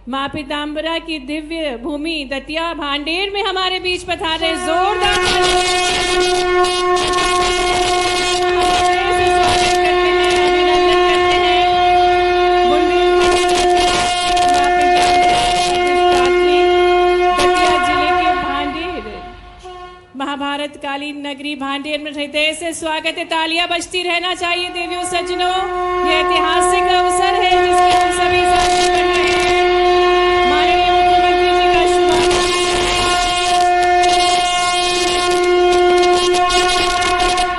माँ पीताम्बरा की दिव्य भूमि दतिया भांडेर में हमारे बीच पधारे। जोरदार महाभारत कालीन नगरी भांडेर में हृदय से स्वागत है। तालियां बजती रहना चाहिए देवियों सज्जनों। ये ऐतिहासिक अवसर है जिसके हम सभी साक्षी बन रहे हैं। माननीय मुख्यमंत्री जी का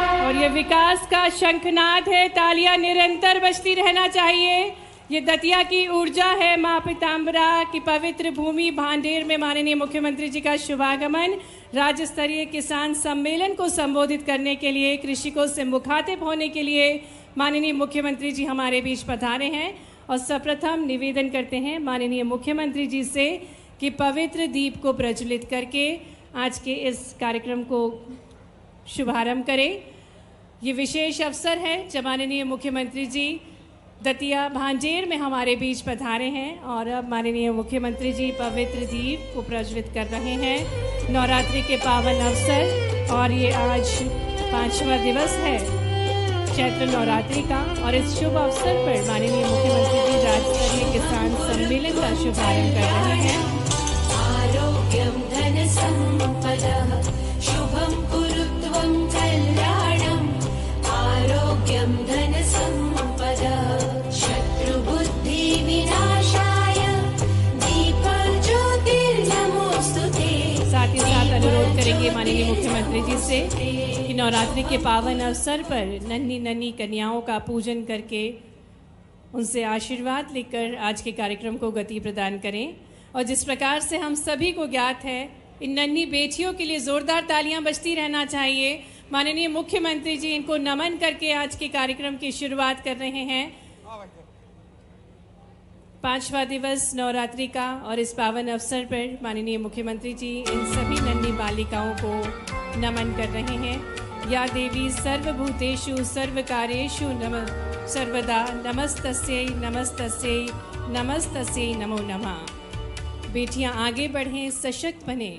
शुभारंभ और ये विकास का शंखनाद है। तालियां निरंतर बजती रहना चाहिए। ये दतिया की ऊर्जा है। माँ पीताम्बरा की पवित्र भूमि भांडेर में माननीय मुख्यमंत्री जी का शुभागमन। राज्य स्तरीय किसान सम्मेलन को संबोधित करने के लिए, कृषकों से मुखातिब होने के लिए माननीय मुख्यमंत्री जी हमारे बीच पधारे हैं। और सर्वप्रथम निवेदन करते हैं माननीय मुख्यमंत्री जी से कि पवित्र दीप को प्रज्वलित करके आज के इस कार्यक्रम को शुभारंभ करें। ये विशेष अवसर है जब माननीय मुख्यमंत्री जी दतिया भांडेर में हमारे बीच पधारे हैं। और अब माननीय मुख्यमंत्री जी पवित्र दीप को प्रज्वलित कर रहे हैं नवरात्रि के पावन अवसर। और ये आज 5वां दिवस है चैत्र नवरात्रि का। और इस शुभ अवसर पर माननीय मुख्यमंत्री जी राज्य स्तरीय किसान सम्मेलन का शुभारंभ कर रहे हैं। आरोग्यं धन संपदः शुभं कुरुत्वं कल्याणम्। आरोग्यं धन संपदः शत्रुबुद्धि विनाशाय दीपज्योतिर्नमोस्तुते। साथ ही साथ अनुरोध करेंगे माननीय मुख्यमंत्री जी से कि नवरात्रि के पावन अवसर पर नन्ही नन्ही कन्याओं का पूजन करके उनसे आशीर्वाद लेकर आज के कार्यक्रम को गति प्रदान करें। और जिस प्रकार से हम सभी को ज्ञात है, इन नन्ही बेटियों के लिए जोरदार तालियां बजती रहना चाहिए। माननीय मुख्यमंत्री जी इनको नमन करके आज के कार्यक्रम की शुरुआत कर रहे हैं। 5वां दिवस नवरात्रि का और इस पावन अवसर पर माननीय मुख्यमंत्री जी इन सभी नन्ही बालिकाओं को नमन कर रहे हैं। या देवी सर्वभूतेषु सर्वकार्येषु सर्वदा नमस्तस्यै नमस्तस्यै नमस्तस्यै नमो नमः। बेटियां आगे बढ़ें, सशक्त बने,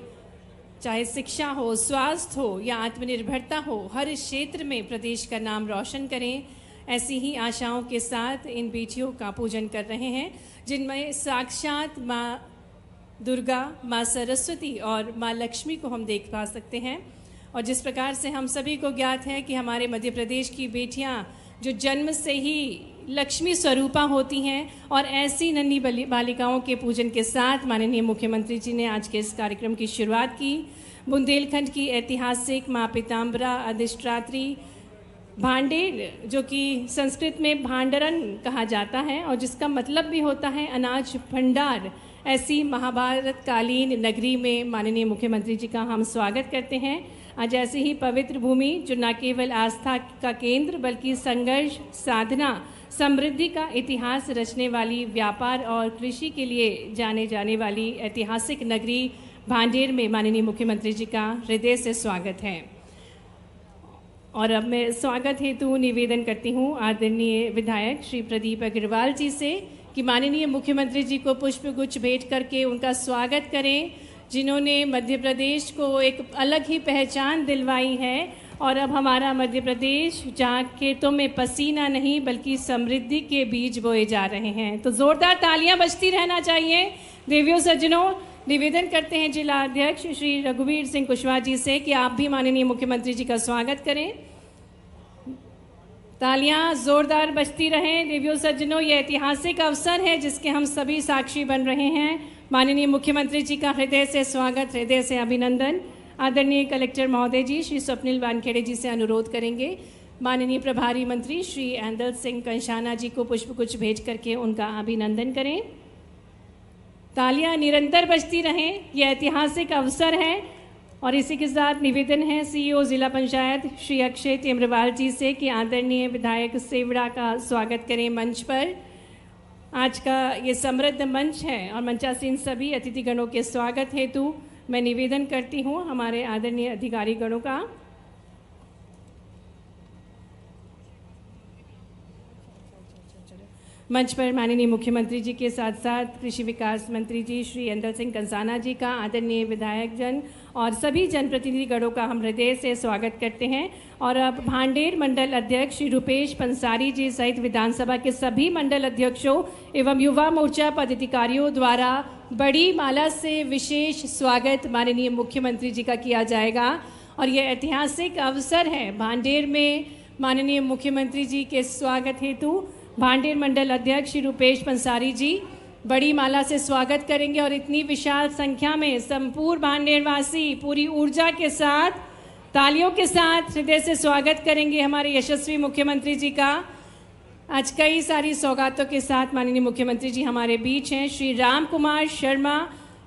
चाहे शिक्षा हो, स्वास्थ्य हो या आत्मनिर्भरता हो, हर क्षेत्र में प्रदेश का नाम रोशन करें। ऐसी ही आशाओं के साथ इन बेटियों का पूजन कर रहे हैं जिनमें साक्षात माँ दुर्गा, माँ सरस्वती और माँ लक्ष्मी को हम देख पा सकते हैं। और जिस प्रकार से हम सभी को ज्ञात है कि हमारे मध्य प्रदेश की बेटियां जो जन्म से ही लक्ष्मी स्वरूपा होती हैं। और ऐसी नन्ही बालिकाओं के पूजन के साथ माननीय मुख्यमंत्री जी ने आज के इस कार्यक्रम की शुरुआत की। बुंदेलखंड की ऐतिहासिक माँ पीताम्बरा अधिष्ठात्री भांडेर, जो कि संस्कृत में भांडरन कहा जाता है और जिसका मतलब भी होता है अनाज भंडार, ऐसी महाभारत कालीन नगरी में माननीय मुख्यमंत्री जी का हम स्वागत करते हैं। आज ऐसी ही पवित्र भूमि जो न केवल आस्था का केंद्र बल्कि संघर्ष, साधना, समृद्धि का इतिहास रचने वाली, व्यापार और कृषि के लिए जाने जाने वाली ऐतिहासिक नगरी भांडेर में माननीय मुख्यमंत्री जी का हृदय से स्वागत है। और अब मैं स्वागत हेतु निवेदन करती हूँ आदरणीय विधायक श्री प्रदीप अग्रवाल जी से कि माननीय मुख्यमंत्री जी को पुष्पगुच्छ भेंट करके उनका स्वागत करें, जिन्होंने मध्य प्रदेश को एक अलग ही पहचान दिलवाई है। और अब हमारा मध्य प्रदेश जहाँ खेतों में पसीना नहीं बल्कि समृद्धि के बीज बोए जा रहे हैं। तो जोरदार तालियां बजती रहना चाहिए। देवियों सज्जनों, निवेदन करते हैं जिला अध्यक्ष श्री रघुवीर सिंह कुशवाहा जी से कि आप भी माननीय मुख्यमंत्री जी का स्वागत करें। तालियां जोरदार बजती रहें। देवियों सज्जनों, ये ऐतिहासिक अवसर है जिसके हम सभी साक्षी बन रहे हैं। माननीय मुख्यमंत्री जी का हृदय से स्वागत, हृदय से अभिनंदन। आदरणीय कलेक्टर महोदय जी श्री स्वप्निल वानखेड़े जी से अनुरोध करेंगे माननीय प्रभारी मंत्री श्री एंदल सिंह कंषाना जी को पुष्पगुच्छ भेज करके उनका अभिनंदन करें। तालियां निरंतर बजती रहें, यह ऐतिहासिक अवसर है। और इसी के साथ निवेदन है सीईओ जिला पंचायत श्री अक्षय टेमरवाल जी से कि आदरणीय विधायक सेवड़ा का स्वागत करें मंच पर। आज का ये समृद्ध मंच है और मंचासीन सभी अतिथिगणों के स्वागत हेतु मैं निवेदन करती हूँ हमारे आदरणीय अधिकारीगणों का। मंच पर माननीय मुख्यमंत्री जी के साथ साथ कृषि विकास मंत्री जी श्री अंदल सिंह कंसाना जी का, आदरणीय विधायक जन और सभी जनप्रतिनिधिगणों का हम हृदय से स्वागत करते हैं। और अब भांडेर मंडल अध्यक्ष श्री रुपेश पंसारी जी सहित विधानसभा के सभी मंडल अध्यक्षों एवं युवा मोर्चा पदाधिकारियों द्वारा बड़ी माला से विशेष स्वागत माननीय मुख्यमंत्री जी का किया जाएगा। और ये ऐतिहासिक अवसर है भांडेर में माननीय मुख्यमंत्री जी के स्वागत हेतु भांडेर मंडल अध्यक्ष श्री रुपेश पंसारी जी बड़ी माला से स्वागत करेंगे। और इतनी विशाल संख्या में संपूर्ण भांडेर वासी पूरी ऊर्जा के साथ तालियों के साथ हृदय से स्वागत करेंगे हमारे यशस्वी मुख्यमंत्री जी का। आज कई सारी सौगातों के साथ माननीय मुख्यमंत्री जी हमारे बीच हैं। श्री राम कुमार शर्मा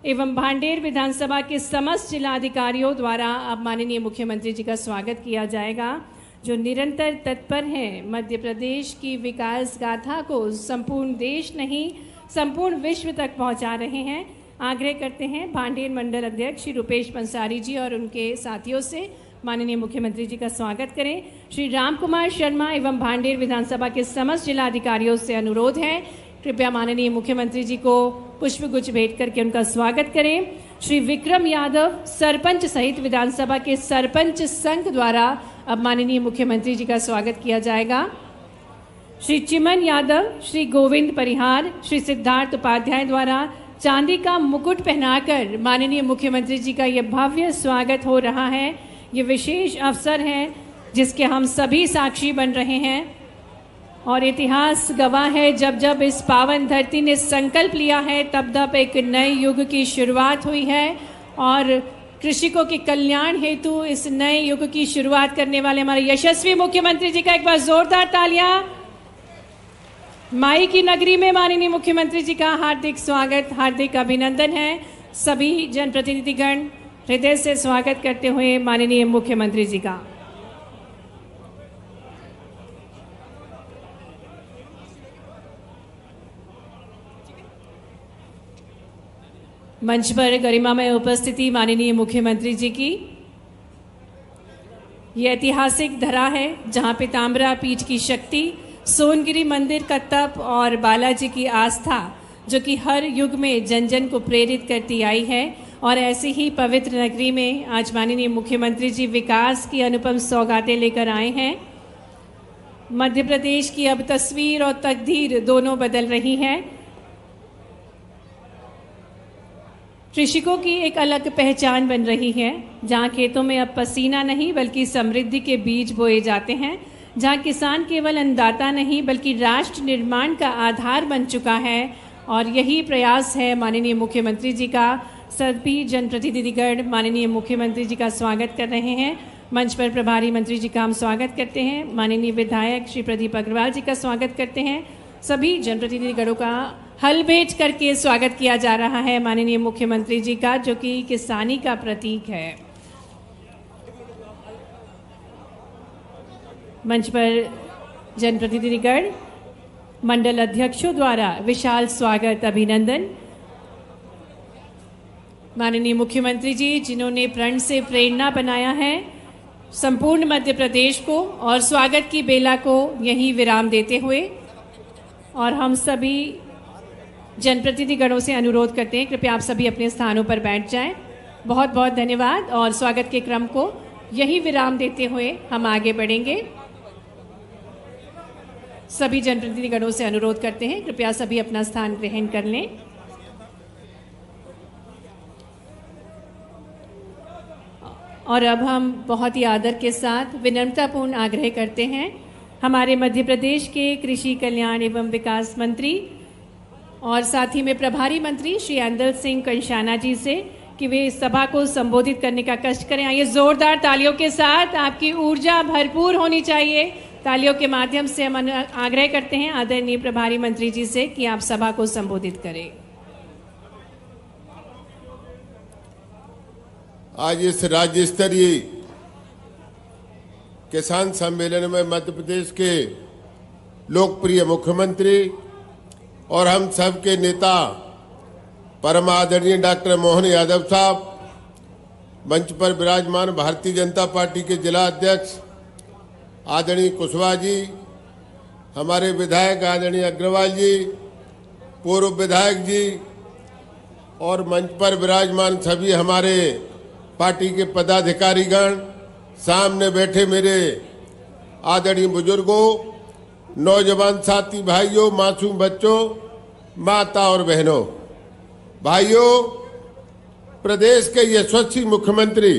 एवं भांडेर विधानसभा के समस्त जिलाधिकारियों द्वारा अब माननीय मुख्यमंत्री जी का स्वागत किया जाएगा, जो निरंतर तत्पर हैं मध्य प्रदेश की विकास गाथा को संपूर्ण देश नहीं संपूर्ण विश्व तक पहुंचा रहे हैं। आग्रह करते हैं भांडेर मंडल अध्यक्ष श्री रुपेश पंसारी जी और उनके साथियों से माननीय मुख्यमंत्री जी का स्वागत करें। श्री राम कुमार शर्मा एवं भांडेर विधानसभा के समस्त जिलाधिकारियों से अनुरोध है, कृपया माननीय मुख्यमंत्री जी को पुष्पगुच्छ भेंट करके उनका स्वागत करें। श्री विक्रम यादव सरपंच सहित विधानसभा के सरपंच संघ द्वारा अब माननीय मुख्यमंत्री जी का स्वागत किया जाएगा। श्री चिमन यादव, श्री गोविंद परिहार, श्री सिद्धार्थ उपाध्याय द्वारा चांदी का मुकुट पहनाकर माननीय मुख्यमंत्री जी का यह भव्य स्वागत हो रहा है। ये विशेष अवसर है जिसके हम सभी साक्षी बन रहे हैं और इतिहास गवाह है, जब जब इस पावन धरती ने संकल्प लिया है तब तब एक नए युग की शुरुआत हुई है। और कृषकों के कल्याण हेतु इस नए युग की शुरुआत करने वाले हमारे यशस्वी मुख्यमंत्री जी का एक बार जोरदार तालियां। माई की नगरी में माननीय मुख्यमंत्री जी का हार्दिक स्वागत, हार्दिक अभिनंदन है। सभी जनप्रतिनिधिगण हृदय से स्वागत करते हुए माननीय मुख्यमंत्री जी का। मंच पर गरिमामय उपस्थिति माननीय मुख्यमंत्री जी की। ये ऐतिहासिक धरा है जहां पीताम्बरा पीठ की शक्ति, सोनगिरी मंदिर का तप और बालाजी की आस्था जो कि हर युग में जन जन को प्रेरित करती आई है। और ऐसी ही पवित्र नगरी में आज माननीय मुख्यमंत्री जी विकास की अनुपम सौगातें लेकर आए हैं। मध्य प्रदेश की अब तस्वीर और तकदीर दोनों बदल रही है। कृषकों की एक अलग पहचान बन रही है, जहां खेतों में अब पसीना नहीं बल्कि समृद्धि के बीज बोए जाते हैं, जहां किसान केवल अन्नदाता नहीं बल्कि राष्ट्र निर्माण का आधार बन चुका है। और यही प्रयास है माननीय मुख्यमंत्री जी का। सभी जनप्रतिनिधिगण माननीय मुख्यमंत्री जी का स्वागत कर रहे हैं। मंच पर प्रभारी मंत्री जी का हम स्वागत करते हैं। माननीय विधायक श्री प्रदीप अग्रवाल जी का स्वागत करते हैं। सभी जनप्रतिनिधिगणों का हल भेंट करके स्वागत किया जा रहा है माननीय मुख्यमंत्री जी का, जो कि किसानी का प्रतीक है। मंच पर जनप्रतिनिधिगण मंडल अध्यक्षों द्वारा विशाल स्वागत अभिनंदन। माननीय मुख्यमंत्री जी जिन्होंने प्रण से प्रेरणा बनाया है संपूर्ण मध्य प्रदेश को, और स्वागत की बेला को यहीं विराम देते हुए और हम सभी जनप्रतिनिधिगणों से अनुरोध करते हैं, कृपया आप सभी अपने स्थानों पर बैठ जाएं। बहुत बहुत धन्यवाद। और स्वागत के क्रम को यही विराम देते हुए हम आगे बढ़ेंगे। सभी जनप्रतिनिधिगणों से अनुरोध करते हैं, कृपया सभी अपना स्थान ग्रहण कर लें। और अब हम बहुत ही आदर के साथ विनम्रतापूर्ण आग्रह करते हैं हमारे मध्य प्रदेश के कृषि कल्याण एवं विकास मंत्री और साथ ही में प्रभारी मंत्री श्री अंदल सिंह कंसाना जी से कि वे इस सभा को संबोधित करने का कष्ट करें। आइए जोरदार तालियों के साथ, आपकी ऊर्जा भरपूर होनी चाहिए। तालियों के माध्यम से हम आग्रह करते हैं आदरणीय प्रभारी मंत्री जी से कि आप सभा को संबोधित करें। आज इस राज्य स्तरीय किसान सम्मेलन में मध्य प्रदेश के लोकप्रिय मुख्यमंत्री और हम सब के नेता परम आदरणीय डॉक्टर मोहन यादव साहब, मंच पर विराजमान भारतीय जनता पार्टी के जिला अध्यक्ष आदरणीय कुशवाहा जी, हमारे विधायक आदरणीय अग्रवाल जी, पूर्व विधायक जी और मंच पर विराजमान सभी हमारे पार्टी के पदाधिकारीगण, सामने बैठे मेरे आदरणीय बुजुर्गों, नौजवान साथी भाइयों, मासूम बच्चों, माता और बहनों, भाइयों, प्रदेश के यशस्वी मुख्यमंत्री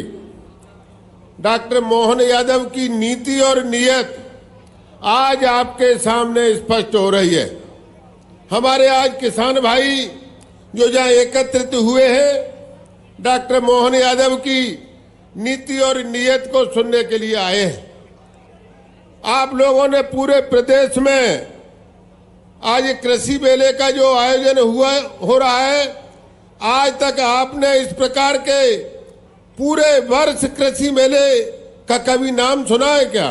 डॉक्टर मोहन यादव की नीति और नीयत आज आपके सामने स्पष्ट हो रही है। हमारे आज किसान भाई जो जहां एकत्रित हुए हैं, डॉक्टर मोहन यादव की नीति और नीयत को सुनने के लिए आए हैं। आप लोगों ने पूरे प्रदेश में आज कृषि मेले का जो आयोजन हो रहा है, आज तक आपने इस प्रकार के पूरे वर्ष कृषि मेले का कभी नाम सुना है क्या?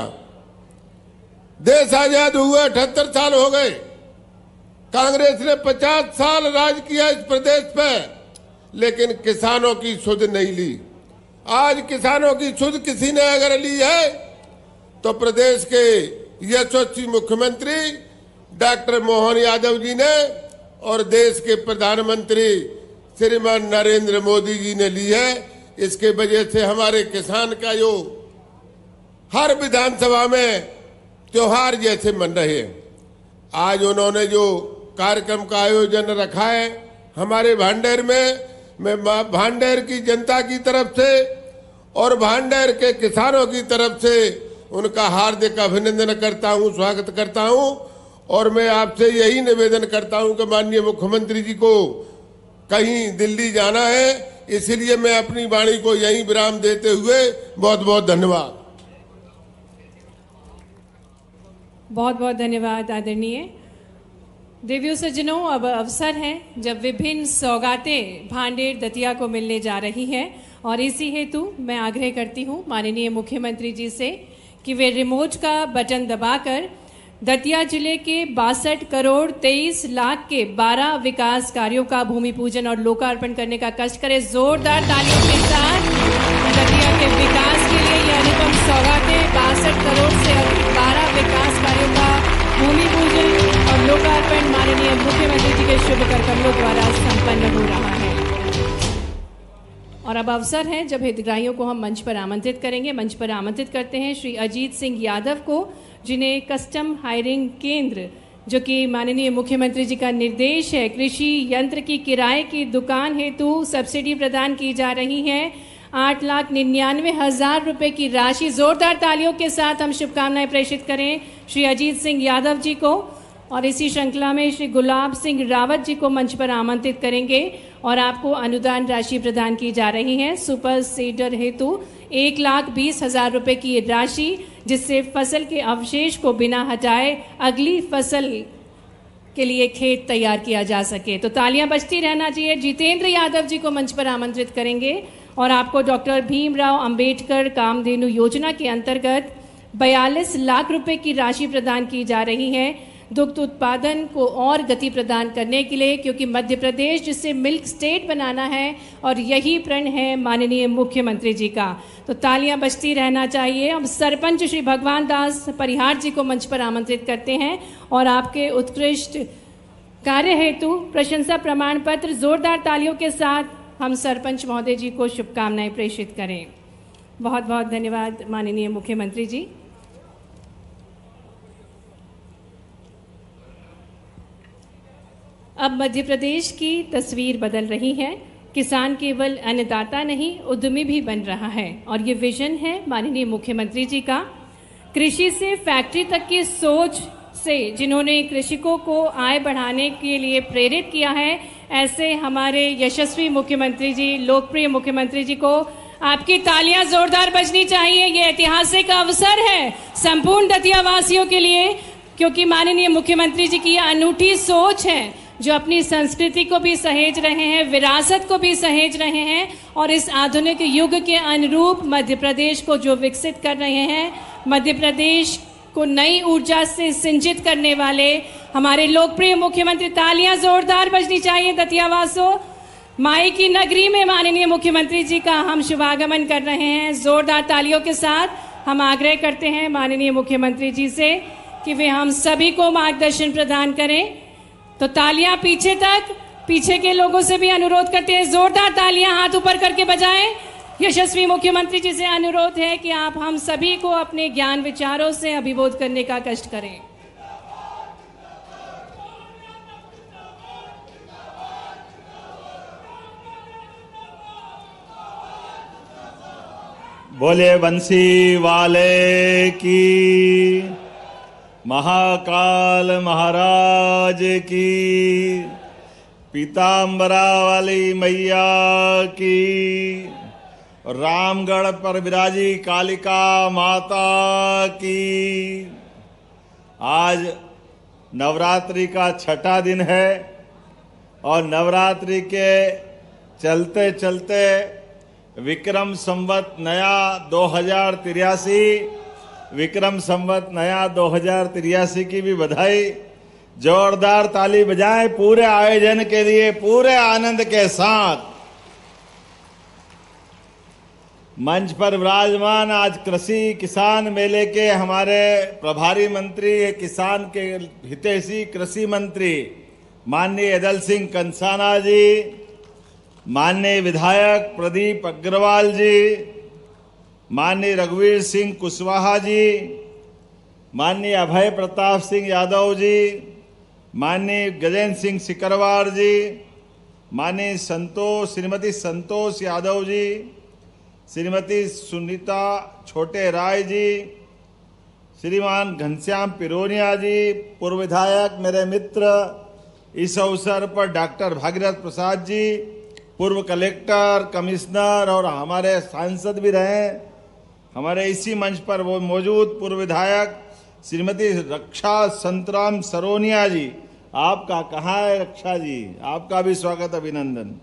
देश आजाद हुए 78 साल हो गए, कांग्रेस ने 50 साल राज किया इस प्रदेश पे, लेकिन किसानों की सुध नहीं ली। आज किसानों की सुध किसी ने अगर ली है तो प्रदेश के यशस्वी मुख्यमंत्री डॉक्टर मोहन यादव जी ने और देश के प्रधानमंत्री श्रीमान नरेंद्र मोदी जी ने ली है। इसके वजह से हमारे किसान का जो हर विधानसभा में त्योहार जैसे मन रहे हैं। आज उन्होंने जो कार्यक्रम का आयोजन रखा है हमारे भांडेर में, मैं भांडेर की जनता की तरफ से और भांडेर के किसानों की तरफ से उनका हार्दिक अभिनंदन करता हूं, स्वागत करता हूं। और मैं आपसे यही निवेदन करता हूं कि माननीय मुख्यमंत्री जी को कहीं दिल्ली जाना है, इसलिए मैं अपनी वाणी को यहीं विराम देते हुए बहुत बहुत धन्यवाद। बहुत बहुत धन्यवाद आदरणीय। देवियों सज्जनों, अब अवसर है जब विभिन्न सौगातें भांडेर दतिया को मिलने जा रही हैं और इसी हेतु मैं आग्रह करती हूं माननीय मुख्यमंत्री जी से कि वे रिमोट का बटन दबाकर दतिया जिले के 62 करोड़ 23 लाख के 12 विकास कार्यों का भूमि पूजन और लोकार्पण करने का कष्ट करें। जोरदार तालियों के साथ दतिया के विकास के लिए ये अनुपम सौगातें 62 करोड़ से अधिक 12 विकास कार्यों का भूमि पूजन और लोकार्पण माननीय मुख्यमंत्री जी के शुभ कर कमलों द्वारा संपन्न हो रहा है। और अब अवसर है जब हितग्राहियों को हम मंच पर आमंत्रित करेंगे। मंच पर आमंत्रित करते हैं श्री अजीत सिंह यादव को, जिन्हें कस्टम हायरिंग केंद्र, जो कि माननीय मुख्यमंत्री जी का निर्देश है, कृषि यंत्र की किराए की दुकान हेतु सब्सिडी प्रदान की जा रही है। 8,99,000 रुपए की राशि। जोरदार तालियों के साथ हम शुभकामनाएं प्रेषित करें श्री अजीत सिंह यादव जी को। और इसी श्रृंखला में श्री गुलाब सिंह रावत जी को मंच पर आमंत्रित करेंगे और आपको अनुदान राशि प्रदान की जा रही है सुपर सीडर हेतु 1,20,000 रुपए की राशि, जिससे फसल के अवशेष को बिना हटाए अगली फसल के लिए खेत तैयार किया जा सके। तो तालियां बजती रहना चाहिए। जितेंद्र यादव जी को मंच पर आमंत्रित करेंगे और आपको डॉक्टर भीमराव अंबेडकर कामधेनु योजना के अंतर्गत 42 लाख रुपए की राशि प्रदान की जा रही है दुग्ध उत्पादन को और गति प्रदान करने के लिए, क्योंकि मध्य प्रदेश जिसे मिल्क स्टेट बनाना है और यही प्रण है माननीय मुख्यमंत्री जी का। तो तालियां बजती रहना चाहिए। हम सरपंच श्री भगवान दास परिहार जी को मंच पर आमंत्रित करते हैं और आपके उत्कृष्ट कार्य हेतु प्रशंसा प्रमाण पत्र जोरदार तालियों के साथ हम सरपंच महोदय जी को शुभकामनाएं प्रेषित करें। बहुत बहुत धन्यवाद माननीय मुख्यमंत्री जी। अब मध्य प्रदेश की तस्वीर बदल रही है। किसान केवल अन्नदाता नहीं, उद्यमी भी बन रहा है और ये विजन है माननीय मुख्यमंत्री जी का। कृषि से फैक्ट्री तक की सोच से जिन्होंने कृषकों को आय बढ़ाने के लिए प्रेरित किया है, ऐसे हमारे यशस्वी मुख्यमंत्री जी, लोकप्रिय मुख्यमंत्री जी को आपकी तालियां जोरदार बजनी चाहिए। ये ऐतिहासिक अवसर है संपूर्ण दतिया वासियों के लिए, क्योंकि माननीय मुख्यमंत्री जी की अनूठी सोच है जो अपनी संस्कृति को भी सहेज रहे हैं, विरासत को भी सहेज रहे हैं और इस आधुनिक युग के अनुरूप मध्य प्रदेश को जो विकसित कर रहे हैं, मध्य प्रदेश को नई ऊर्जा से सिंचित करने वाले हमारे लोकप्रिय मुख्यमंत्री। तालियां जोरदार बजनी चाहिए दतियावासों। माई की नगरी में माननीय मुख्यमंत्री जी का हम शुभागमन कर रहे हैं। जोरदार तालियों के साथ हम आग्रह करते हैं माननीय मुख्यमंत्री जी से कि वे हम सभी को मार्गदर्शन प्रदान करें। तो तालियां पीछे तक, पीछे के लोगों से भी अनुरोध करते हैं, जोरदार तालियां हाथ ऊपर करके बजाएं। यशस्वी मुख्यमंत्री जी से अनुरोध है कि आप हम सभी को अपने ज्ञान विचारों से अभिबोध करने का कष्ट करें। बोले बंसी वाले की, महाकाल महाराज की, पीतांबरा वाली मैया की, रामगढ़ पर विराजी कालिका माता की। आज नवरात्रि का छठा दिन है और नवरात्रि के चलते चलते विक्रम संवत नया 2083, विक्रम संवत नया 2083 की भी बधाई। जोरदार ताली बजाएं पूरे आयोजन के लिए, पूरे आनंद के साथ। मंच पर विराजमान आज कृषि किसान मेले के हमारे प्रभारी मंत्री, किसान के हितैषी कृषि मंत्री माननीय अदल सिंह कंसाना जी, माननीय विधायक प्रदीप अग्रवाल जी, माननीय रघुवीर सिंह कुशवाहा जी, माननीय अभय प्रताप सिंह यादव जी, माननीय गजेंद्र सिंह सिकरवार जी, माननीय श्रीमती संतोष यादव जी, श्रीमती सुनीता छोटे राय जी, श्रीमान घनश्याम पिरोनिया जी, पूर्व विधायक मेरे मित्र, इस अवसर पर डॉक्टर भागीरथ प्रसाद जी, पूर्व कलेक्टर, कमिश्नर और हमारे सांसद भी रहे। हमारे इसी मंच पर वो मौजूद पूर्व विधायक श्रीमती रक्षा संतराम सरोनिया जी, आपका कहाँ है रक्षा जी, आपका भी स्वागत अभिनंदन।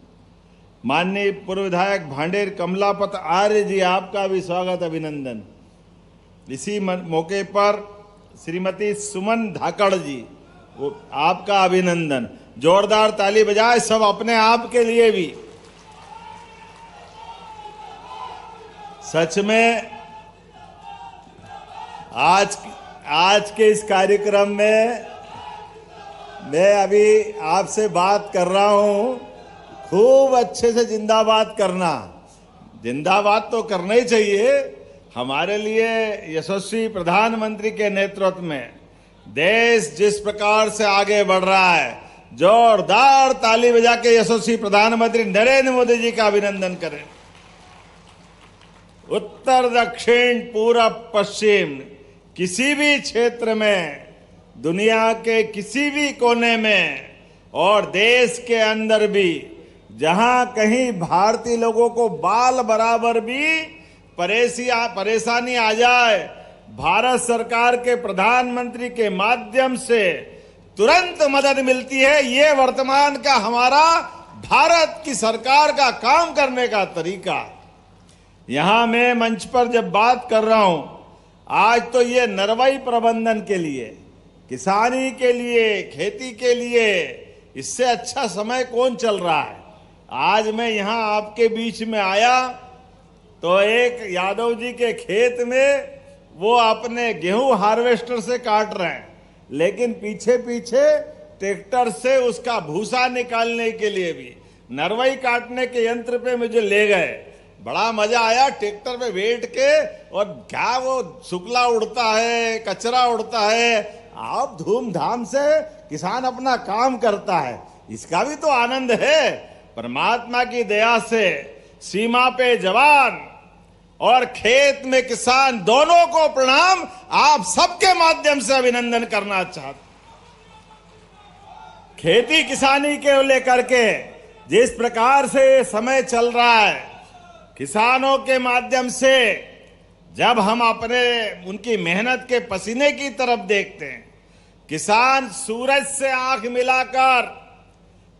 माननीय पूर्व विधायक भांडेर कमलापत आर्य जी, आपका भी स्वागत अभिनंदन। इसी मौके पर श्रीमती सुमन धाकड़ जी, वो आपका अभिनंदन। जोरदार ताली बजाए सब अपने आप के लिए भी। सच में आज के इस कार्यक्रम में मैं अभी आपसे बात कर रहा हूं, खूब अच्छे से जिंदाबाद करना। जिंदाबाद तो करना ही चाहिए। हमारे लिए यशस्वी प्रधानमंत्री के नेतृत्व में देश जिस प्रकार से आगे बढ़ रहा है, जोरदार ताली बजा के यशस्वी प्रधानमंत्री नरेंद्र मोदी जी का अभिनंदन करें। उत्तर दक्षिण पूरब पश्चिम किसी भी क्षेत्र में, दुनिया के किसी भी कोने में और देश के अंदर भी जहां कहीं भारतीय लोगों को बाल बराबर भी परेशानी आ जाए, भारत सरकार के प्रधानमंत्री के माध्यम से तुरंत मदद मिलती है। ये वर्तमान का हमारा भारत की सरकार का काम करने का तरीका। यहां मैं मंच पर जब बात कर रहा हूं, आज तो ये नरवाई प्रबंधन के लिए, किसानी के लिए, खेती के लिए इससे अच्छा समय कौन चल रहा है। आज मैं यहां आपके बीच में आया तो एक यादव जी के खेत में वो अपने गेहूं हार्वेस्टर से काट रहे हैं, लेकिन पीछे पीछे ट्रैक्टर से उसका भूसा निकालने के लिए भी नरवाई काटने के यंत्र पे मुझे ले गए। बड़ा मजा आया ट्रैक्टर पे बैठ के, और क्या वो शुक्ला उड़ता है, कचरा उड़ता है, आप धूमधाम से किसान अपना काम करता है, इसका भी तो आनंद है। परमात्मा की दया से सीमा पे जवान और खेत में किसान दोनों को प्रणाम, आप सबके माध्यम से अभिनंदन करना चाहता। खेती किसानी के लेकर के जिस प्रकार से समय चल रहा है, किसानों के माध्यम से जब हम अपने उनकी मेहनत के पसीने की तरफ देखते हैं, किसान सूरज से आंख मिलाकर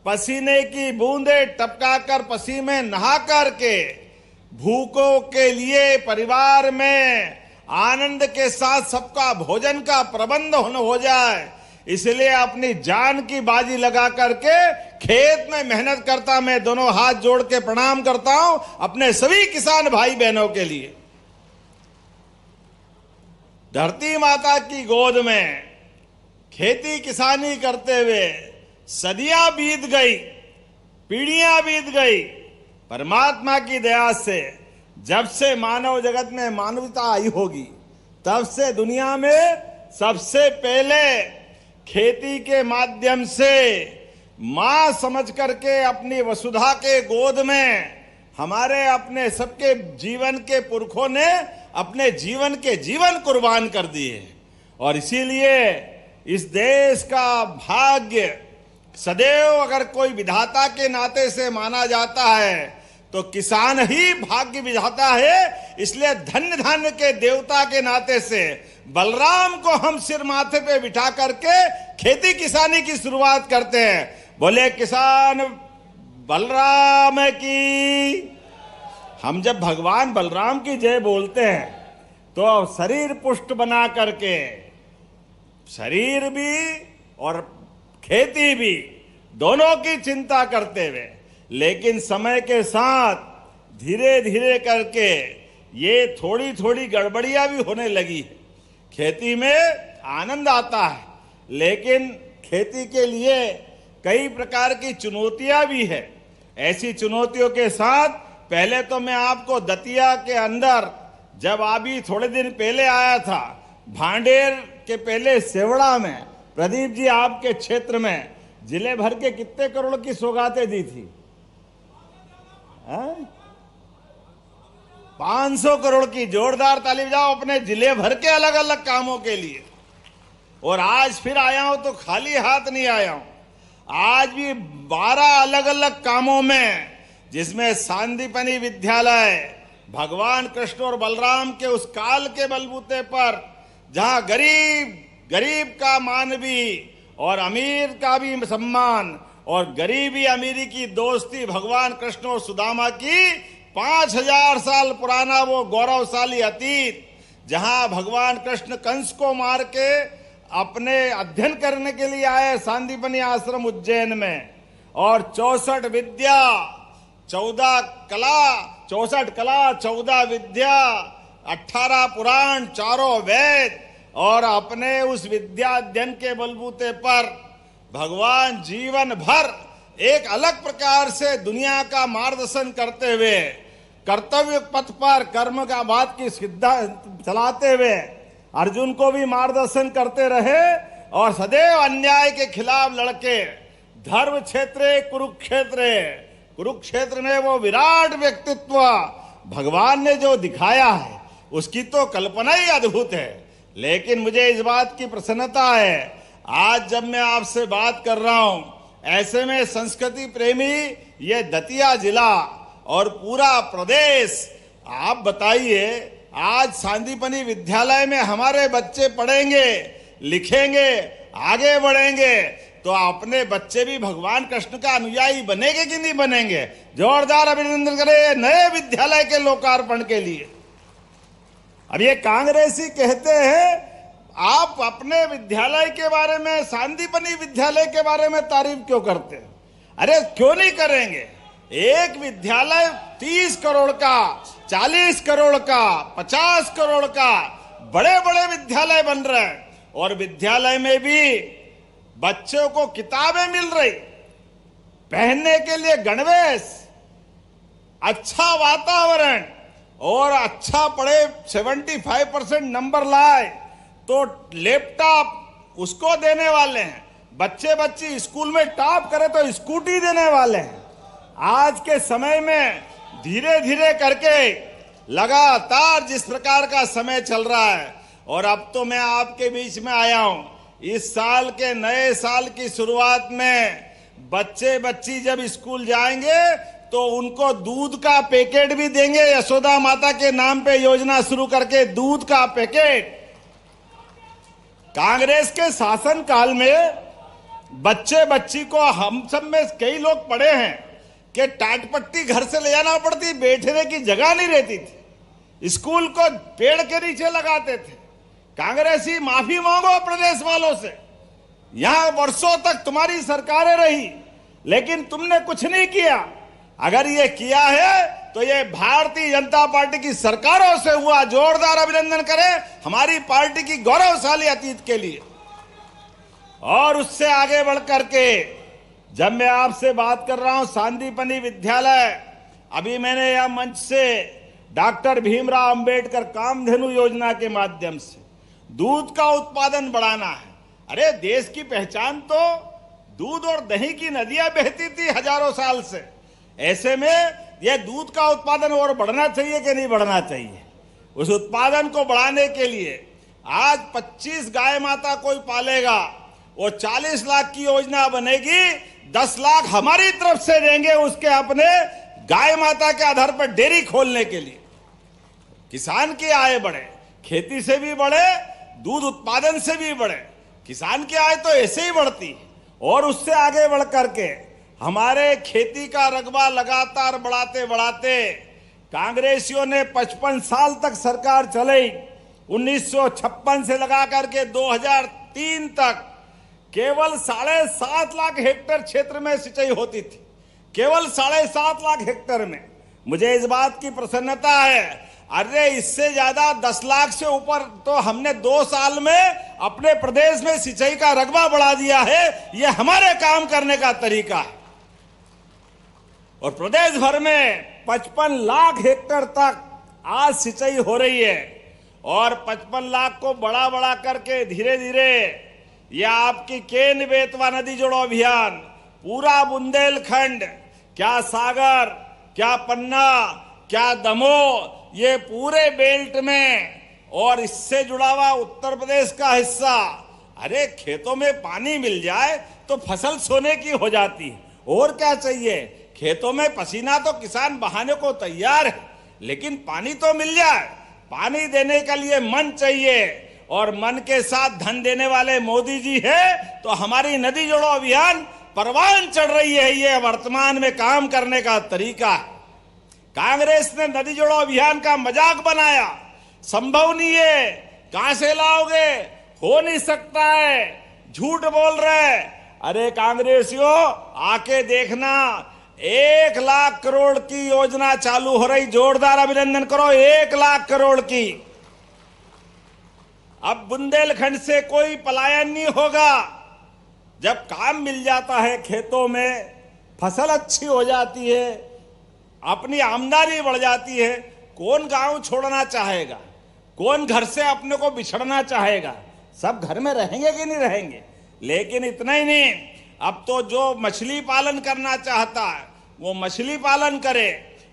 पसीने की बूंदें टपकाकर पसीने में नहा करके भूखों के लिए परिवार में आनंद के साथ सबका भोजन का प्रबंध हो जाए, इसलिए अपनी जान की बाजी लगा करके खेत में मेहनत करता। मैं दोनों हाथ जोड़ के प्रणाम करता हूं अपने सभी किसान भाई बहनों के लिए। धरती माता की गोद में खेती किसानी करते हुए सदियां बीत गई, पीढ़ियां बीत गई। परमात्मा की दया से जब से मानव जगत में मानवता आई होगी, तब से दुनिया में सबसे पहले खेती के माध्यम से मां समझ करके अपनी वसुधा के गोद में हमारे अपने सबके जीवन के पुरखों ने अपने जीवन के जीवन कुर्बान कर दिए। और इसीलिए इस देश का भाग्य सदैव अगर कोई विधाता के नाते से माना जाता है तो किसान ही भाग्य विधाता है। इसलिए धन्य धान्य के देवता के नाते से बलराम को हम सिर माथे पे बिठा करके खेती किसानी की शुरुआत करते हैं। बोले किसान बलराम की। हम जब भगवान बलराम की जय बोलते हैं तो शरीर पुष्ट बना करके, शरीर भी और खेती भी दोनों की चिंता करते हुए, लेकिन समय के साथ धीरे धीरे करके ये थोड़ी थोड़ी गड़बड़ियां भी होने लगी है। खेती में आनंद आता है, लेकिन खेती के लिए कई प्रकार की चुनौतियां भी है। ऐसी चुनौतियों के साथ पहले तो मैं आपको दतिया के अंदर, जब अभी थोड़े दिन पहले आया था, भांडेर के पहले सेवड़ा में, प्रदीप जी आपके क्षेत्र में जिले भर के कितने करोड़ की सौगातें दी थी? 500 करोड़ की। जोरदार ताली बजाओ अपने जिले भर के अलग अलग कामों के लिए। और आज फिर आया हूं तो खाली हाथ नहीं आया हूं, आज भी 12 अलग अलग कामों में, जिसमें सांदीपनी विद्यालय भगवान कृष्ण और बलराम के उस काल के बलबूते पर, जहां गरीब का मान भी और अमीर का भी सम्मान, और गरीबी अमीरी की दोस्ती भगवान कृष्ण और सुदामा की 5000 साल पुराना वो गौरवशाली अतीत, जहां भगवान कृष्ण कंस को मार के अपने अध्ययन करने के लिए आए सांदीपनी आश्रम उज्जैन में, और 64 विद्या 14 कला 14 विद्या 18 पुराण 4 वेद, और अपने उस विद्या अध्ययन के बलबूते पर भगवान जीवन भर एक अलग प्रकार से दुनिया का मार्गदर्शन करते हुए, कर्तव्य पथ पर कर्म का बात की सिद्धांत चलाते हुए अर्जुन को भी मार्गदर्शन करते रहे, और सदैव अन्याय के खिलाफ लड़के धर्म क्षेत्र कुरुक्षेत्र में वो विराट व्यक्तित्व भगवान ने जो दिखाया है उसकी तो कल्पना ही अद्भुत है। लेकिन मुझे इस बात की प्रसन्नता है, आज जब मैं आपसे बात कर रहा हूं, ऐसे में संस्कृति प्रेमी ये दतिया जिला और पूरा प्रदेश, आप बताइए, आज सांदीपनी विद्यालय में हमारे बच्चे पढ़ेंगे, लिखेंगे, आगे बढ़ेंगे, तो अपने बच्चे भी भगवान कृष्ण का अनुयायी बनेंगे कि नहीं बनेंगे? जोरदार अभिनंदन करें नए विद्यालय के लोकार्पण के लिए। अब ये कांग्रेसी कहते हैं आप अपने विद्यालय के बारे में, सांदीपनी विद्यालय के बारे में तारीफ क्यों करते हैं? अरे क्यों नहीं करेंगे? एक विद्यालय 30 करोड़ का, 40 करोड़ का, 50 करोड़ का, बड़े बड़े विद्यालय बन रहे हैं, और विद्यालय में भी बच्चों को किताबें मिल रही, पहनने के लिए गणवेश, अच्छा वातावरण, और अच्छा पढ़े 75% नंबर लाए तो लैपटॉप उसको देने वाले हैं, बच्ची स्कूल में टॉप करे तो स्कूटी देने वाले हैं। आज के समय में धीरे धीरे करके लगातार जिस प्रकार का समय चल रहा है, और अब तो मैं आपके बीच में आया हूं, इस साल के नए साल की शुरुआत में बच्ची जब स्कूल जाएंगे तो उनको दूध का पैकेट भी देंगे, यशोदा माता के नाम पे योजना शुरू करके दूध का पैकेट। कांग्रेस के शासन काल में बच्ची को, हम सब में कई लोग पढ़े हैं कि टाटपट्टी घर से ले जाना पड़ती, बैठने की जगह नहीं रहती थी, स्कूल को पेड़ के नीचे लगाते थे। कांग्रेसी माफी मांगो प्रदेश वालों से, यहां वर्षों तक तुम्हारी सरकारें रही लेकिन तुमने कुछ नहीं किया। अगर ये किया है तो ये भारतीय जनता पार्टी की सरकारों से हुआ। जोरदार अभिनंदन करें हमारी पार्टी की गौरवशाली अतीत के लिए। और उससे आगे बढ़ करके जब मैं आपसे बात कर रहा हूं सांदीपनि विद्यालय, अभी मैंने यह मंच से डॉक्टर भीमराव अंबेडकर कामधेनु योजना के माध्यम से दूध का उत्पादन बढ़ाना है। अरे देश की पहचान तो दूध और दही की नदियां बहती थी हजारों साल से। ऐसे में यह दूध का उत्पादन और बढ़ना चाहिए कि नहीं बढ़ना चाहिए? उस उत्पादन को बढ़ाने के लिए आज 25 गाय माता कोई पालेगा वो 40 लाख की योजना बनेगी। 10 लाख हमारी तरफ से देंगे उसके अपने गाय माता के आधार पर डेयरी खोलने के लिए। किसान की आय बढ़े, खेती से भी बढ़े, दूध उत्पादन से भी बढ़े। किसान की आय तो ऐसे ही बढ़ती है। और उससे आगे बढ़ करके हमारे खेती का रकबा लगातार बढ़ाते बढ़ाते कांग्रेसियों ने 55 साल तक सरकार चलाई। 1956 से लगा करके 2003 तक केवल 7.5 लाख हेक्टेयर क्षेत्र में सिंचाई होती थी, केवल 7.5 लाख हेक्टेयर में। मुझे इस बात की प्रसन्नता है, अरे इससे ज्यादा 10 लाख से ऊपर तो हमने 2 साल में अपने प्रदेश में सिंचाई का रकबा बढ़ा दिया है। यह हमारे काम करने का तरीका है। और प्रदेश भर में 55 लाख हेक्टेयर तक आज सिंचाई हो रही है। और 55 लाख को बढ़ा बढ़ा करके धीरे धीरे यह आपकी केन बेतवा नदी जोड़ो अभियान पूरा बुंदेलखंड, क्या सागर, क्या पन्ना, क्या दमोह, ये पूरे बेल्ट में और इससे जुड़ा हुआ उत्तर प्रदेश का हिस्सा। अरे खेतों में पानी मिल जाए तो फसल सोने की हो जाती है। और क्या चाहिए? खेतों में पसीना तो किसान बहाने को तैयार है, लेकिन पानी तो मिल जाए। पानी देने के लिए मन चाहिए और मन के साथ धन देने वाले मोदी जी है। तो हमारी नदी जोड़ो अभियान परवान चढ़ रही है। ये वर्तमान में काम करने का तरीका है। कांग्रेस ने नदी जोड़ो अभियान का मजाक बनाया, संभव नहीं है, कहां से लाओगे, हो नहीं सकता है, झूठ बोल रहे। अरे कांग्रेसियों आके देखना, 1 लाख करोड़ की योजना चालू हो रही। जोरदार अभिनंदन करो, 1 लाख करोड़ की। अब बुंदेलखंड से कोई पलायन नहीं होगा। जब काम मिल जाता है, खेतों में फसल अच्छी हो जाती है, अपनी आमदनी बढ़ जाती है, कौन गांव छोड़ना चाहेगा? कौन घर से अपने को बिछड़ना चाहेगा? सब घर में रहेंगे कि नहीं रहेंगे? लेकिन इतना ही नहीं, अब तो जो मछली पालन करना चाहता है वो मछली पालन करे,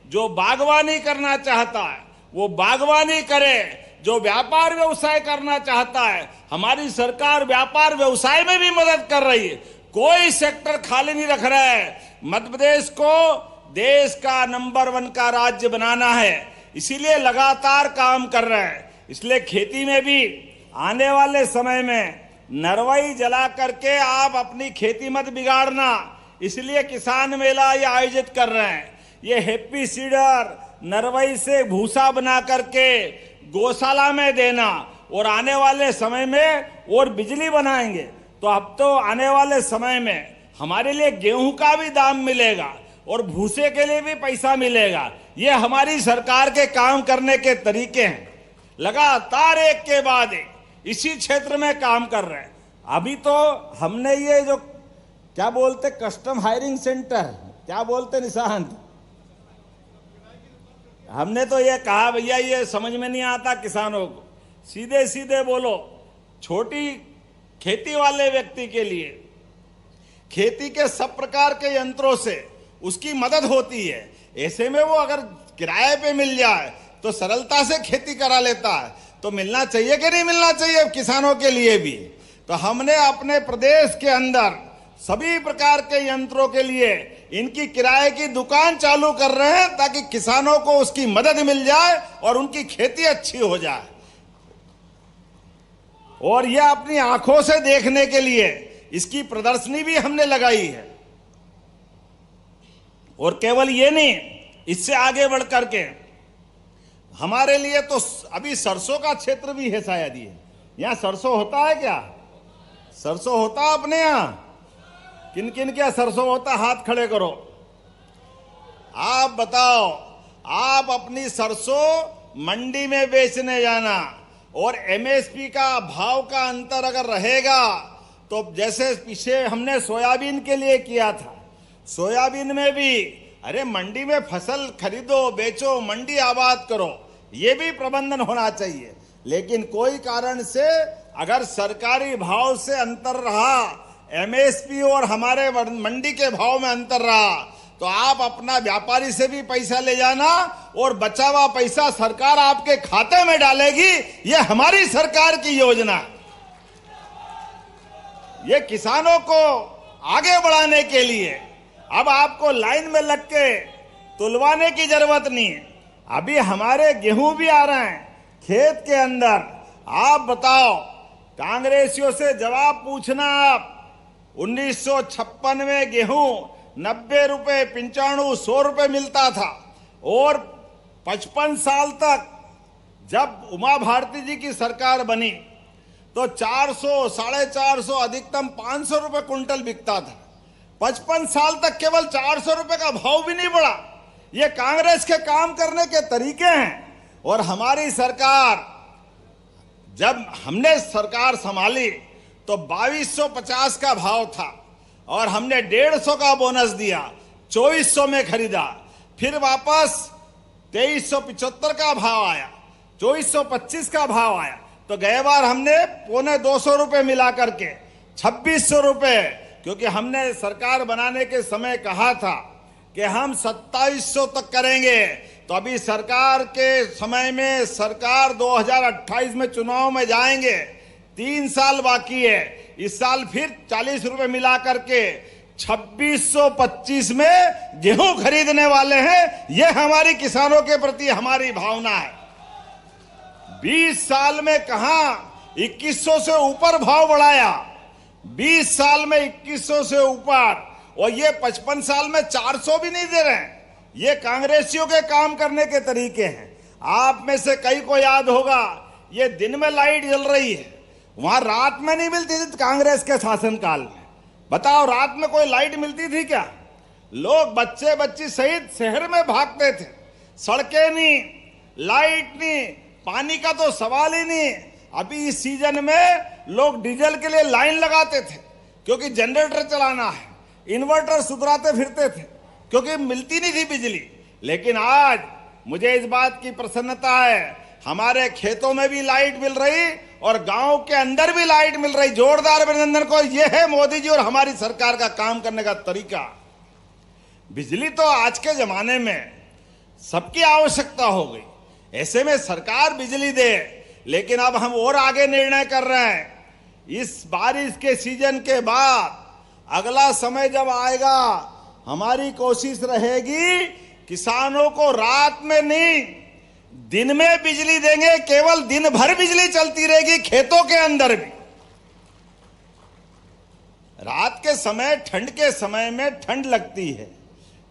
जो बागवानी करना चाहता है वो बागवानी करे, जो व्यापार व्यवसाय करना चाहता है, हमारी सरकार व्यापार व्यवसाय में भी मदद कर रही है। कोई सेक्टर खाली नहीं रख रहा है। मध्य प्रदेश को देश का नंबर 1 का राज्य बनाना है, इसीलिए लगातार काम कर रहे हैं। इसलिए खेती में भी आने वाले समय में नरवाई जला करके आप अपनी खेती मत बिगाड़ना, इसलिए किसान मेला ये आयोजित कर रहे हैं। ये हैप्पी सीडर नरवाई से भूसा बना करके गौशाला में देना और आने वाले समय में और बिजली बनाएंगे। तो अब तो आने वाले समय में हमारे लिए गेहूं का भी दाम मिलेगा और भूसे के लिए भी पैसा मिलेगा। ये हमारी सरकार के काम करने के तरीके हैं। लगातार एक के बाद एक इसी क्षेत्र में काम कर रहे हैं। अभी तो हमने ये जो क्या बोलते कस्टम हायरिंग सेंटर, क्या बोलते निशांत, हमने तो ये कहा भैया ये समझ में नहीं आता किसानों को, सीधे सीधे बोलो। छोटी खेती वाले व्यक्ति के लिए खेती के सब प्रकार के यंत्रों से उसकी मदद होती है। ऐसे में वो अगर किराए पे मिल जाए तो सरलता से खेती करा लेता है। तो मिलना चाहिए कि नहीं मिलना चाहिए किसानों के लिए भी? तो हमने अपने प्रदेश के अंदर सभी प्रकार के यंत्रों के लिए इनकी किराए की दुकान चालू कर रहे हैं, ताकि किसानों को उसकी मदद मिल जाए और उनकी खेती अच्छी हो जाए। और यह अपनी आंखों से देखने के लिए इसकी प्रदर्शनी भी हमने लगाई है। और केवल ये नहीं, इससे आगे बढ़ करके हमारे लिए तो अभी सरसों का क्षेत्र भी है। शायद ये यहां सरसों होता है क्या? सरसों होता अपने यहां? किन किन क्या सरसों होता? हाथ खड़े करो। आप बताओ, आप अपनी सरसों मंडी में बेचने जाना और एमएसपी का भाव का अंतर अगर रहेगा तो जैसे पीछे हमने सोयाबीन के लिए किया था, सोयाबीन में भी अरे मंडी में फसल खरीदो, बेचो, मंडी आबाद करो, ये भी प्रबंधन होना चाहिए। लेकिन कोई कारण से अगर सरकारी भाव से अंतर रहा, एमएसपी और हमारे मंडी के भाव में अंतर रहा, तो आप अपना व्यापारी से भी पैसा ले जाना और बचा हुआ पैसा सरकार आपके खाते में डालेगी। ये हमारी सरकार की योजना है। ये किसानों को आगे बढ़ाने के लिए अब आपको लाइन में लग के तुलवाने की जरूरत नहीं है। अभी हमारे गेहूं भी आ रहे हैं खेत के अंदर। आप बताओ, कांग्रेसियों से जवाब पूछना आप, 1956 में गेहूं 90 रुपए, 95, 100 रुपए मिलता था और 55 साल तक जब उमा भारती जी की सरकार बनी तो 400, 450, अधिकतम 500 रुपए कुंटल बिकता था। 55 साल तक केवल 400 रुपए का भाव भी नहीं बढ़ा। ये कांग्रेस के काम करने के तरीके हैं। और हमारी सरकार, जब हमने सरकार संभाली तो 2250 का भाव था और हमने 150 का बोनस दिया, 2400 में खरीदा। फिर वापस 2375 का भाव आया, 2425 का भाव आया, तो गए बार हमने 250 रुपए मिला करके 2600 रुपए, क्योंकि हमने सरकार बनाने के समय कहा था कि हम 2700 तक करेंगे। तो अभी सरकार के समय में सरकार 2028 में चुनाव में जाएंगे, 3 साल बाकी है। इस साल फिर 40 रुपए मिला करके 2625 में गेहूं खरीदने वाले हैं। यह हमारी किसानों के प्रति हमारी भावना है। 20 साल में कहां 2100 से ऊपर भाव बढ़ाया, 20 साल में 2100 से ऊपर, और ये 55 साल में 400 भी नहीं दे रहे हैं। ये कांग्रेसियों के काम करने के तरीके हैं। आप में से कई को याद होगा, ये दिन में लाइट जल रही है, वहां रात में नहीं मिलती थी कांग्रेस के शासनकाल में। बताओ, रात में कोई लाइट मिलती थी क्या? लोग बच्चे बच्ची सहित शहर में भागते थे। सड़कें नहीं, लाइट नहीं, पानी का तो सवाल ही नहीं। अभी इस सीजन में लोग डीजल के लिए लाइन लगाते थे क्योंकि जनरेटर चलाना है, इन्वर्टर सुधराते फिरते थे क्योंकि मिलती नहीं थी बिजली। लेकिन आज मुझे इस बात की प्रसन्नता है, हमारे खेतों में भी लाइट मिल रही और गांव के अंदर भी लाइट मिल रही। जोरदार अभिनंदन को। यह है मोदी जी और हमारी सरकार का काम करने का तरीका। बिजली तो आज के जमाने में सबकी आवश्यकता हो गई, ऐसे में सरकार बिजली दे। लेकिन अब हम और आगे निर्णय कर रहे हैं। इस बारिश के सीजन के बाद अगला समय जब आएगा, हमारी कोशिश रहेगी किसानों को रात में नहीं दिन में बिजली देंगे। केवल दिन भर बिजली चलती रहेगी, खेतों के अंदर भी। रात के समय, ठंड के समय में ठंड लगती है,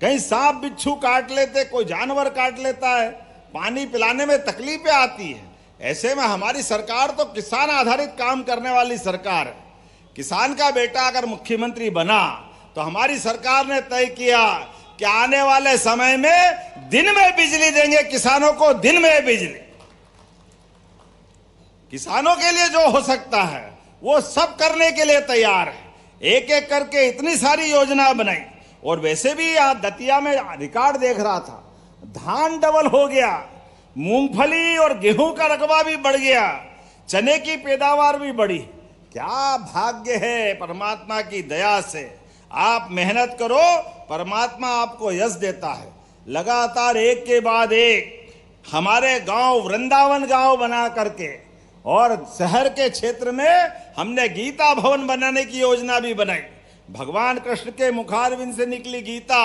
कहीं सांप बिच्छू काट लेते, कोई जानवर काट लेता है, पानी पिलाने में तकलीफें आती है। ऐसे में हमारी सरकार तो किसान आधारित काम करने वाली सरकार है। किसान का बेटा अगर मुख्यमंत्री बना तो हमारी सरकार ने तय किया कि आने वाले समय में दिन में बिजली देंगे किसानों को, दिन में बिजली। किसानों के लिए जो हो सकता है वो सब करने के लिए तैयार है। एक एक करके इतनी सारी योजना बनाई। और वैसे भी यहां दतिया में रिकॉर्ड देख रहा था, धान डबल हो गया, मूंगफली और गेहूं का रकबा भी बढ़ गया, चने की पैदावार भी बढ़ी। क्या भाग्य है परमात्मा की दया से। आप मेहनत करो, परमात्मा आपको यश देता है। लगातार एक के बाद एक हमारे गांव, वृंदावन गांव बना करके, और शहर के क्षेत्र में हमने गीता भवन बनाने की योजना भी बनाई। भगवान कृष्ण के मुखारविंद से निकली गीता,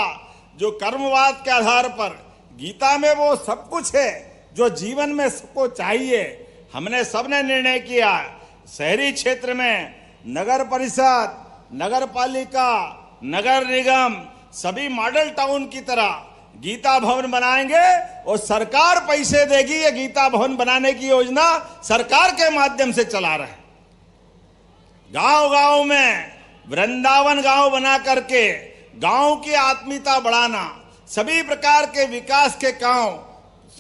जो कर्मवाद के आधार पर, गीता में वो सब कुछ है जो जीवन में सबको चाहिए। हमने सबने निर्णय किया, शहरी क्षेत्र में नगर परिषद, नगर पालिका, नगर निगम सभी मॉडल टाउन की तरह गीता भवन बनाएंगे और सरकार पैसे देगी। ये गीता भवन बनाने की योजना सरकार के माध्यम से चला रहे हैं। गांव गांव में वृंदावन गांव बना करके गांव की आत्मीयता बढ़ाना, सभी प्रकार के विकास के काम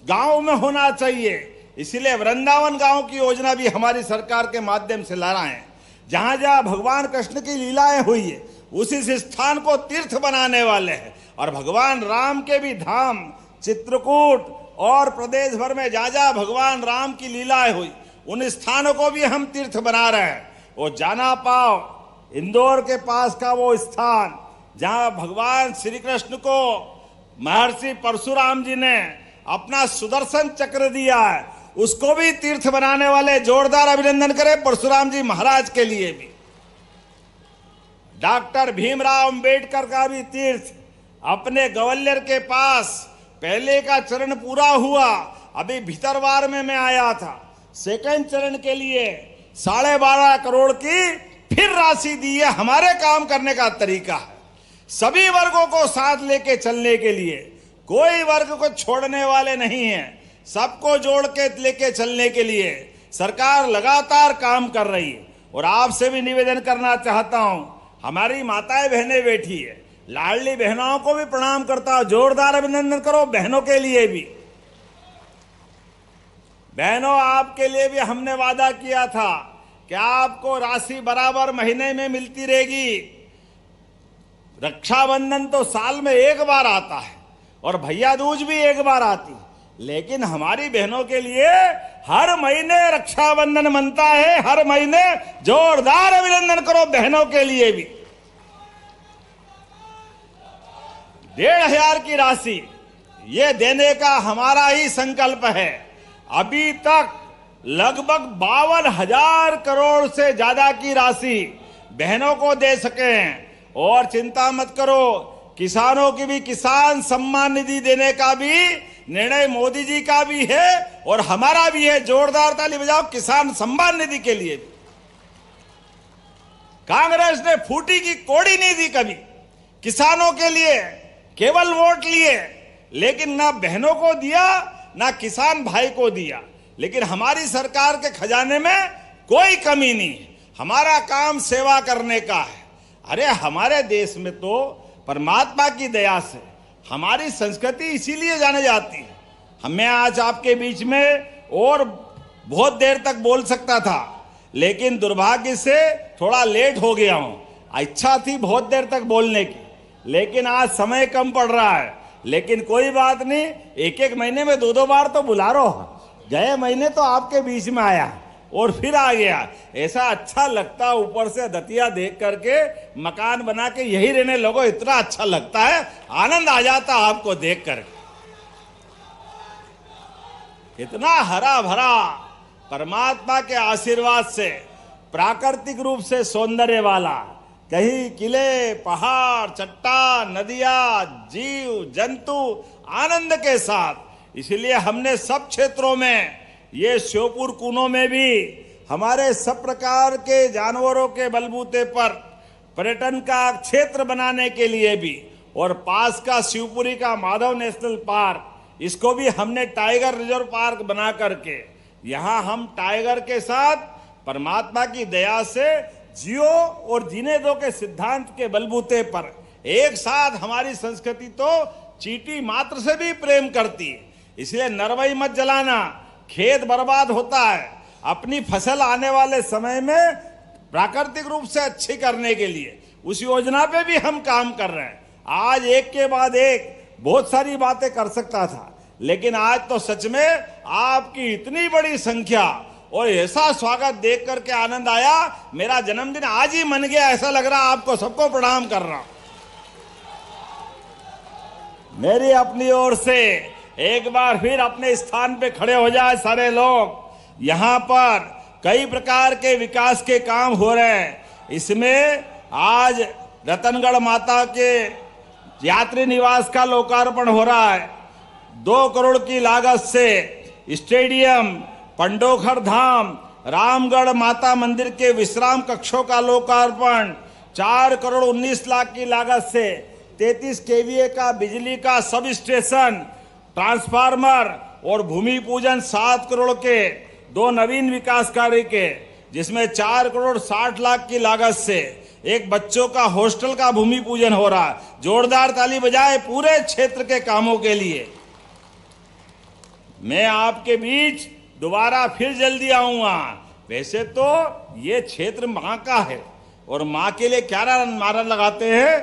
गांव में होना चाहिए। इसलिए वृंदावन गांव की योजना भी हमारी सरकार के माध्यम से ला रहे हैं। जहां जहां भगवान कृष्ण की लीलाएं हुई है उसी स्थान को तीर्थ बनाने वाले हैं। और भगवान राम के भी धाम चित्रकूट और प्रदेश भर में जहां जहां भगवान राम की लीलाएं हुई उन स्थानों को भी हम तीर्थ बना रहे हैं। वो जाना पाव इंदौर के पास का वो स्थान जहां भगवान श्री कृष्ण को महर्षि परशुराम जी ने अपना सुदर्शन चक्र दिया है, उसको भी तीर्थ बनाने वाले जोरदार अभिनंदन करें परशुराम जी महाराज के लिए भी। डॉक्टर भीमराव अंबेडकर का भी तीर्थ अपने ग्वालियर के पास पहले का चरण पूरा हुआ, अभी भीतरवार में मैं आया था, सेकंड चरण के लिए 12.5 करोड़ की फिर राशि दी है। हमारे काम करने का तरीका है सभी वर्गों को साथ लेके चलने के लिए, कोई वर्ग को छोड़ने वाले नहीं है, सबको जोड़ के लेके चलने के लिए सरकार लगातार काम कर रही है। और आपसे भी निवेदन करना चाहता हूं, हमारी माताएं बहनें बैठी है, लाडली बहनों को भी प्रणाम करता हूं, जोरदार अभिनंदन करो बहनों के लिए भी। बहनों आपके लिए भी हमने वादा किया था कि आपको राशि बराबर महीने में मिलती रहेगी। रक्षाबंधन तो साल में एक बार आता है और भैया दूज भी एक बार आती, लेकिन हमारी बहनों के लिए हर महीने रक्षाबंधन मनता है, हर महीने। जोरदार अभिनंदन करो बहनों के लिए भी। 1,500 की राशि ये देने का हमारा ही संकल्प है। अभी तक लगभग 52,000 करोड़ से ज्यादा की राशि बहनों को दे सके हैं। और चिंता मत करो, किसानों की भी किसान सम्मान निधि देने का भी निर्णय मोदी जी का भी है और हमारा भी है। जोरदार ताली बजाओ किसान सम्मान निधि के लिए। कांग्रेस ने फूटी की कोड़ी नहीं दी कभी किसानों के लिए, केवल वोट लिए, लेकिन ना बहनों को दिया ना किसान भाई को दिया। लेकिन हमारी सरकार के खजाने में कोई कमी नहीं है, हमारा काम सेवा करने का है। अरे हमारे देश में तो परमात्मा की दया से हमारी संस्कृति इसीलिए जाने जाती है। हमें आज आपके बीच में और बहुत देर तक बोल सकता था, लेकिन दुर्भाग्य से थोड़ा लेट हो गया हूं। इच्छा थी बहुत देर तक बोलने की, लेकिन आज समय कम पड़ रहा है। लेकिन कोई बात नहीं, एक महीने में 2 बार तो बुला रहा हूं। गए महीने तो आपके बीच में आया और फिर आ गया, ऐसा अच्छा लगता। ऊपर से दतिया देख करके मकान बना के यही रहने लोगों, इतना अच्छा लगता है, आनंद आ जाता आपको देख कर। इतना हरा भरा परमात्मा के आशीर्वाद से, प्राकृतिक रूप से सौंदर्य वाला, कहीं किले, पहाड़, चट्टान, नदियां, जीव जंतु आनंद के साथ। इसलिए हमने सब क्षेत्रों में, ये श्योपुर कूनों में भी हमारे सब प्रकार के जानवरों के बलबूते पर पर्यटन का क्षेत्र बनाने के लिए भी, और पास का शिवपुरी का माधव नेशनल पार्क, इसको भी हमने टाइगर रिजर्व पार्क बना करके यहां हम टाइगर के साथ परमात्मा की दया से जियो और जीने दो के सिद्धांत के बलबूते पर एक साथ हमारी संस्कृति तो चींटी मात्र से भी प्रेम करती है। इसलिए नरवई मत जलाना, खेत बर्बाद होता है। अपनी फसल आने वाले समय में प्राकृतिक रूप से अच्छी करने के लिए उस योजना पे भी हम काम कर रहे हैं। आज एक के बाद एक बहुत सारी बातें कर सकता था, लेकिन आज तो सच में आपकी इतनी बड़ी संख्या और ऐसा स्वागत देख करके आनंद आया। मेरा जन्मदिन आज ही मन गया, ऐसा लग रहा। आपको सबको प्रणाम कर रहा हूं। मेरी अपनी ओर से एक बार फिर अपने स्थान पे खड़े हो जाए सारे लोग। यहां पर कई प्रकार के विकास के काम हो रहे हैं। इसमें आज रतनगढ़ माता के यात्री निवास का लोकार्पण हो रहा है। 2 करोड़ की लागत से स्टेडियम, पंडोखर धाम, रामगढ़ माता मंदिर के विश्राम कक्षों का लोकार्पण, 4 करोड़ 19 लाख की लागत से 33 केवीए का बिजली का सब स्टेशन, ट्रांसफार्मर और भूमि पूजन 7 करोड़ के 2 नवीन विकास कार्य के, जिसमें 4 करोड़ 60 लाख की लागत से एक बच्चों का हॉस्टल का भूमि पूजन हो रहा है। जोरदार ताली बजाए पूरे क्षेत्र के कामों के लिए। मैं आपके बीच दोबारा फिर जल्दी आऊंगा। वैसे तो ये क्षेत्र मां का है और मां के लिए क्या नारा लगाते हैं,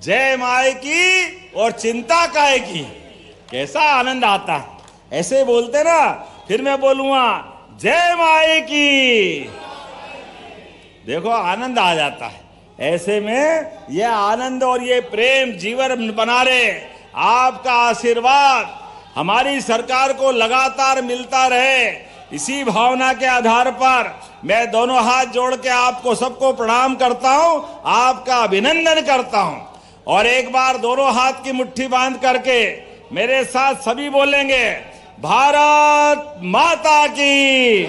जय माए की और चिंता काहे की। कैसा आनंद आता है, ऐसे बोलते ना। फिर मैं बोलूंगा जय माए की, देखो आनंद आ जाता है। ऐसे में ये आनंद और ये प्रेम जीवन बना रहे, आपका आशीर्वाद हमारी सरकार को लगातार मिलता रहे, इसी भावना के आधार पर मैं दोनों हाथ जोड़ के आपको सबको प्रणाम करता हूं, आपका अभिनंदन करता हूं। और एक बार दोनों हाथ की मुट्ठी बांध करके मेरे साथ सभी बोलेंगे, भारत माता की,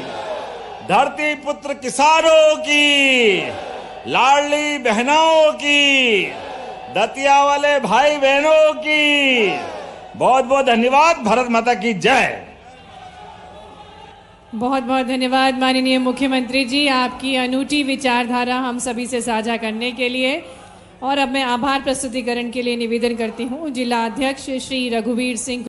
धरती पुत्र किसानों की, लाडली बहनों की, दतिया वाले भाई बहनों की बहुत बहुत धन्यवाद। भारत माता की जय। बहुत बहुत धन्यवाद माननीय मुख्यमंत्री जी, आपकी अनूठी विचारधारा हम सभी से साझा करने के लिए। और अब मैं आभार प्रस्तुतिकरण के लिए निवेदन करती हूँ जिला अध्यक्ष श्री रघुवीर सिंह